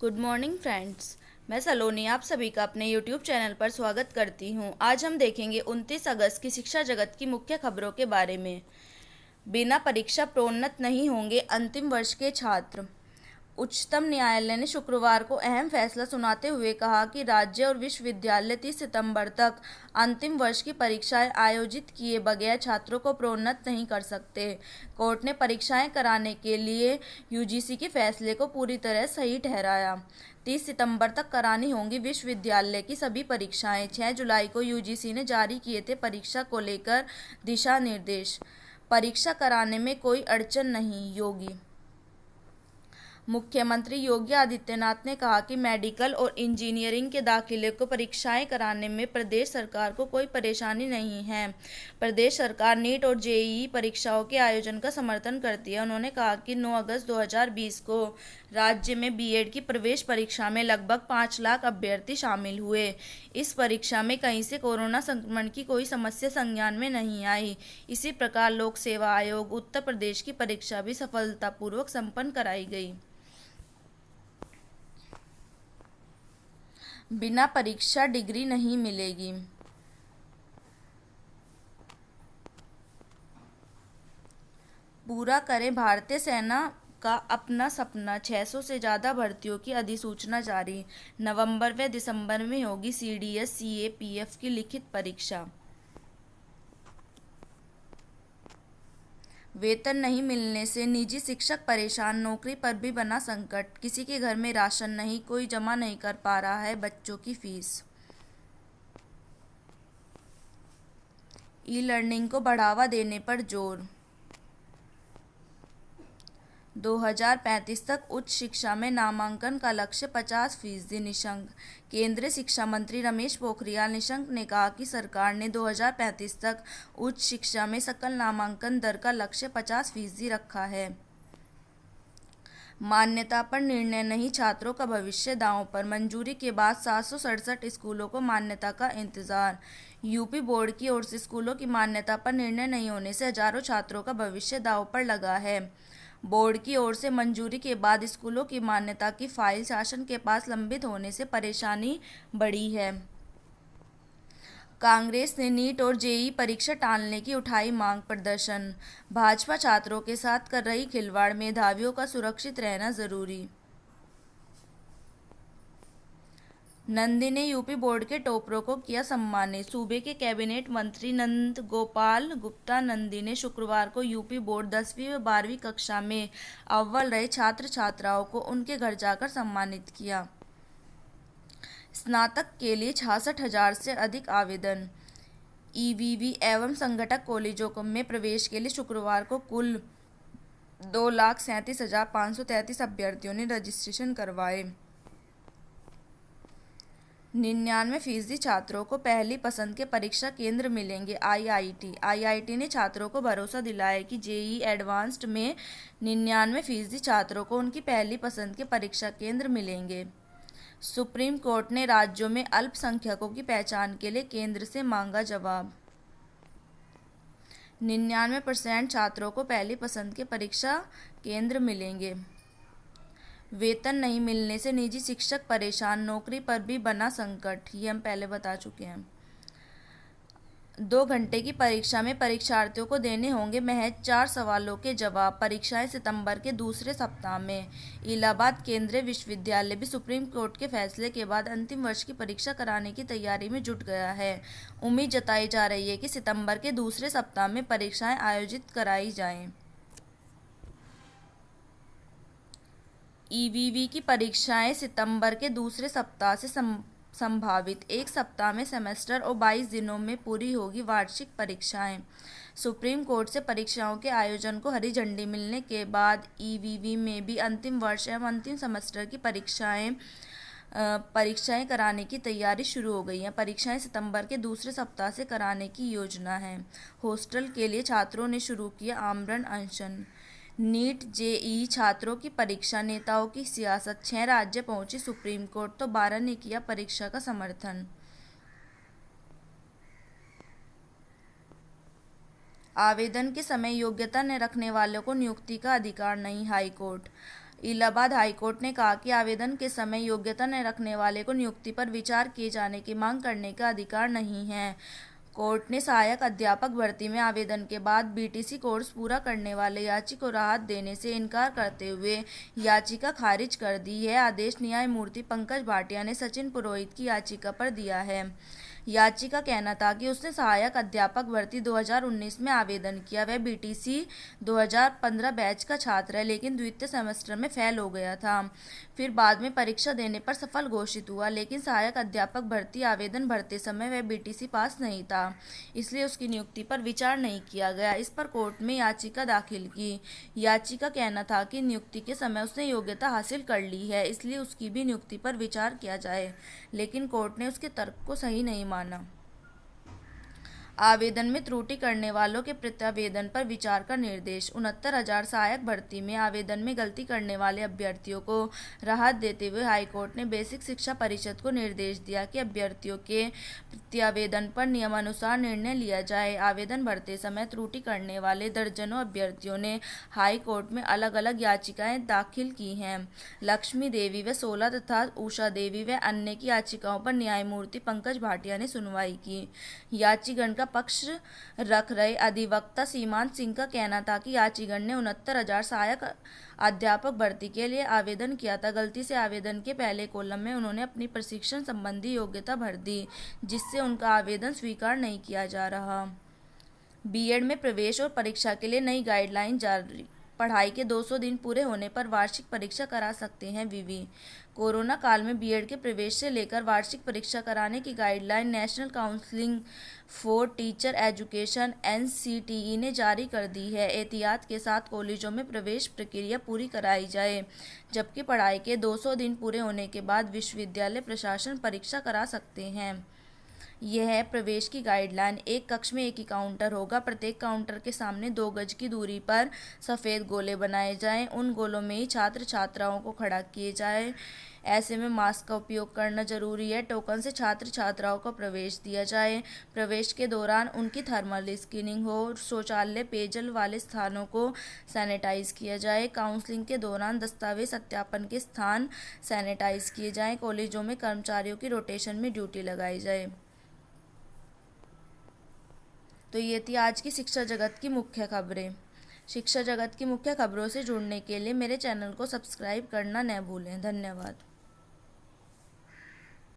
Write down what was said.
Good morning friends. मैं सलोनी आप सभी का अपने यूट्यूब चैनल पर स्वागत करती हूं। आज हम देखेंगे 29 अगस्त की शिक्षा जगत की मुख्य खबरों के बारे में। बिना परीक्षा प्रोन्नत नहीं होंगे अंतिम वर्ष के छात्र। उच्चतम न्यायालय ने शुक्रवार को अहम फैसला सुनाते हुए कहा कि राज्य और विश्वविद्यालय 30 सितंबर तक अंतिम वर्ष की परीक्षाएं आयोजित किए बगैर छात्रों को प्रोन्नत नहीं कर सकते। कोर्ट ने परीक्षाएं कराने के लिए यूजीसी के फैसले को पूरी तरह सही ठहराया। 30 सितंबर तक करानी होंगी विश्वविद्यालय की सभी परीक्षाएं। 6 जुलाई को यूजीसी ने जारी किए थे परीक्षा को लेकर दिशा निर्देश। परीक्षा कराने में कोई अड़चन नहीं, योगी। मुख्यमंत्री योगी आदित्यनाथ ने कहा कि मेडिकल और इंजीनियरिंग के दाखिले को परीक्षाएं कराने में प्रदेश सरकार को कोई परेशानी नहीं है। प्रदेश सरकार नीट और जेईई परीक्षाओं के आयोजन का समर्थन करती है। उन्होंने कहा कि 9 अगस्त 2020 को राज्य में बीएड की प्रवेश परीक्षा में लगभग 5 लाख अभ्यर्थी शामिल हुए। इस परीक्षा में कहीं से कोरोना संक्रमण की कोई समस्या संज्ञान में नहीं आई। इसी प्रकार लोक सेवा आयोग उत्तर प्रदेश की परीक्षा भी सफलतापूर्वक संपन्न कराई गई। बिना परीक्षा डिग्री नहीं मिलेगी। पूरा करें भारतीय सेना का अपना सपना। 600 से ज़्यादा भर्तियों की अधिसूचना जारी। नवंबर व दिसंबर में होगी सीडीएस सीएपीएफ की लिखित परीक्षा। वेतन नहीं मिलने से निजी शिक्षक परेशान, नौकरी पर भी बना संकट। किसी के घर में राशन नहीं, कोई जमा नहीं कर पा रहा है बच्चों की फीस। ई लर्निंग को बढ़ावा देने पर जोर। 2035 तक उच्च शिक्षा में नामांकन का लक्ष्य 50% निशंक। केंद्रीय शिक्षा मंत्री रमेश पोखरियाल निशंक ने कहा कि सरकार ने 2035 तक उच्च शिक्षा में सकल नामांकन दर का लक्ष्य 50% रखा है। मान्यता पर निर्णय नहीं, छात्रों का भविष्य दांव पर। मंजूरी के बाद 767 स्कूलों को मान्यता का इंतजार। यूपी बोर्ड की ओर से स्कूलों की मान्यता पर निर्णय नहीं होने से हजारों छात्रों का भविष्य दांव पर लगा है। बोर्ड की ओर से मंजूरी के बाद स्कूलों की मान्यता की फाइल शासन के पास लंबित होने से परेशानी बढ़ी है। कांग्रेस ने नीट और जेईई परीक्षा टालने की उठाई मांग। प्रदर्शन। भाजपा छात्रों के साथ कर रही खिलवाड़, मेधावियों का सुरक्षित रहना जरूरी। नंदी ने यूपी बोर्ड के टॉपरों को किया सम्मानित। सूबे के कैबिनेट मंत्री नंद गोपाल गुप्ता नंदी ने शुक्रवार को यूपी बोर्ड 10वीं व 12वीं कक्षा में अव्वल रहे छात्र छात्राओं को उनके घर जाकर सम्मानित किया। स्नातक के लिए 66,000 से अधिक आवेदन। ईवीवी एवं संगठक कॉलेजों में प्रवेश के लिए शुक्रवार को कुल 2,37,533 अभ्यर्थियों ने रजिस्ट्रेशन करवाए। 99% छात्रों को पहली पसंद के परीक्षा केंद्र मिलेंगे। आईआईटी ने छात्रों को भरोसा दिलाया कि जेईई एडवांस्ड में 99% छात्रों को उनकी पहली पसंद के परीक्षा केंद्र मिलेंगे। सुप्रीम कोर्ट ने राज्यों में अल्पसंख्यकों की पहचान के लिए केंद्र से मांगा जवाब। 99% छात्रों को पहली पसंद के परीक्षा केंद्र मिलेंगे। वेतन नहीं मिलने से निजी शिक्षक परेशान, नौकरी पर भी बना संकट। ये हम पहले बता चुके हैं। 2 घंटे की परीक्षा में परीक्षार्थियों को देने होंगे महज 4 सवालों के जवाब। परीक्षाएं सितंबर के दूसरे सप्ताह में। इलाहाबाद केंद्रीय विश्वविद्यालय भी सुप्रीम कोर्ट के फैसले के बाद अंतिम वर्ष की परीक्षा कराने की तैयारी में जुट गया है। उम्मीद जताई जा रही है कि सितंबर के दूसरे सप्ताह में परीक्षाएं आयोजित कराई जाएं। ईवीवी की परीक्षाएं सितंबर के दूसरे सप्ताह से संभावित। 1 सप्ताह में सेमेस्टर और 22 दिनों में पूरी होगी वार्षिक परीक्षाएं। सुप्रीम कोर्ट से परीक्षाओं के आयोजन को हरी झंडी मिलने के बाद ईवीवी में भी अंतिम वर्ष एवं अंतिम सेमेस्टर की परीक्षाएं कराने की तैयारी शुरू हो गई है। परीक्षाएं सितंबर के दूसरे सप्ताह से कराने की योजना है। हॉस्टल के लिए छात्रों ने शुरू किया आमरण अनशन। नीट जेईई छात्रों की परीक्षा, नेताओं की सियासत। 6 राज्य पहुंची सुप्रीम कोर्ट तो 12 ने किया परीक्षा का समर्थन। आवेदन के समय योग्यता न रखने वालों को नियुक्ति का अधिकार नहीं, हाई कोर्ट। इलाहाबाद हाईकोर्ट ने कहा कि आवेदन के समय योग्यता न रखने वाले को नियुक्ति पर विचार किए जाने की मांग करने का अधिकार नहीं है। कोर्ट ने सहायक अध्यापक भर्ती में आवेदन के बाद बीटीसी कोर्स पूरा करने वाले याची को राहत देने से इनकार करते हुए याचिका खारिज कर दी। यह आदेश न्यायमूर्ति पंकज भाटिया ने सचिन पुरोहित की याचिका पर दिया है। याची का कहना था कि उसने सहायक अध्यापक भर्ती 2019 में आवेदन किया। वह बीटीसी 2015 बैच का छात्र है, लेकिन द्वितीय सेमेस्टर में फेल हो गया था। फिर बाद में परीक्षा देने पर सफल घोषित हुआ, लेकिन सहायक अध्यापक भर्ती आवेदन भरते समय वह बीटीसी पास नहीं था, इसलिए उसकी नियुक्ति पर विचार नहीं किया गया। इस पर कोर्ट में याचिका दाखिल की। याची का कहना था कि नियुक्ति के समय उसने योग्यता हासिल कर ली है, इसलिए उसकी भी नियुक्ति पर विचार किया जाए, लेकिन कोर्ट ने उसके तर्क को सही नहीं माना। आवेदन में त्रुटि करने वालों के प्रत्यावेदन पर विचार का निर्देश। 69,000 सहायक भर्ती में आवेदन में गलती करने वाले अभ्यर्थियों को राहत देते हुए हाईकोर्ट ने बेसिक शिक्षा परिषद को निर्देश दिया कि अभ्यर्थियों के प्रत्यावेदन पर नियमानुसार निर्णय लिया जाए। आवेदन भरते समय त्रुटि करने वाले दर्जनों अभ्यर्थियों ने हाई कोर्ट में अलग अलग याचिकाएं दाखिल की हैं। लक्ष्मी देवी व 16 तथा उषा देवी व अन्य की याचिकाओं पर न्यायमूर्ति पंकज भाटिया ने सुनवाई की। याचिगण का पक्ष रख रहे अधिवक्ता सीमांत सिंह का कहना था कि याचिगण ने 69,000 सहायक अध्यापक भर्ती के लिए आवेदन किया था। गलती से आवेदन के पहले कॉलम में उन्होंने अपनी प्रशिक्षण संबंधी योग्यता भर दी, जिससे उनका आवेदन स्वीकार नहीं किया जा रहा। बीएड में प्रवेश और परीक्षा के लिए नई गाइडलाइन जारी। पढ़ाई के 200 दिन पूरे होने पर वार्षिक परीक्षा करा सकते हैं विवि। कोरोना काल में बीएड के प्रवेश से लेकर वार्षिक परीक्षा कराने की guideline national council for teacher education (NCTE) ने जारी कर दी है। एहतियात के साथ कॉलेजों में प्रवेश प्रक्रिया पूरी कराई जाए, जबकि पढ़ाई के 200 दिन पूरे होने के बाद विश्वविद्यालय प्रशासन परीक्षा करा सकते हैं। यह प्रवेश की गाइडलाइन। एक कक्ष में एक ही काउंटर होगा। प्रत्येक काउंटर के सामने 2 गज की दूरी पर सफ़ेद गोले बनाए जाएं। उन गोलों में ही छात्र छात्राओं को खड़ा किए जाए। ऐसे में मास्क का उपयोग करना जरूरी है। टोकन से छात्र छात्राओं को प्रवेश दिया जाए। प्रवेश के दौरान उनकी थर्मल स्क्रीनिंग हो। शौचालय पेयजल वाले स्थानों को सैनिटाइज किया जाए। काउंसलिंग के दौरान दस्तावेज सत्यापन के स्थान सैनिटाइज किए जाएं। कॉलेजों में कर्मचारियों की रोटेशन में ड्यूटी लगाई जाए। तो ये थी आज की शिक्षा जगत की मुख्य खबरें। शिक्षा जगत की मुख्य खबरों से जुड़ने के लिए मेरे चैनल को सब्सक्राइब करना न भूलें। धन्यवाद।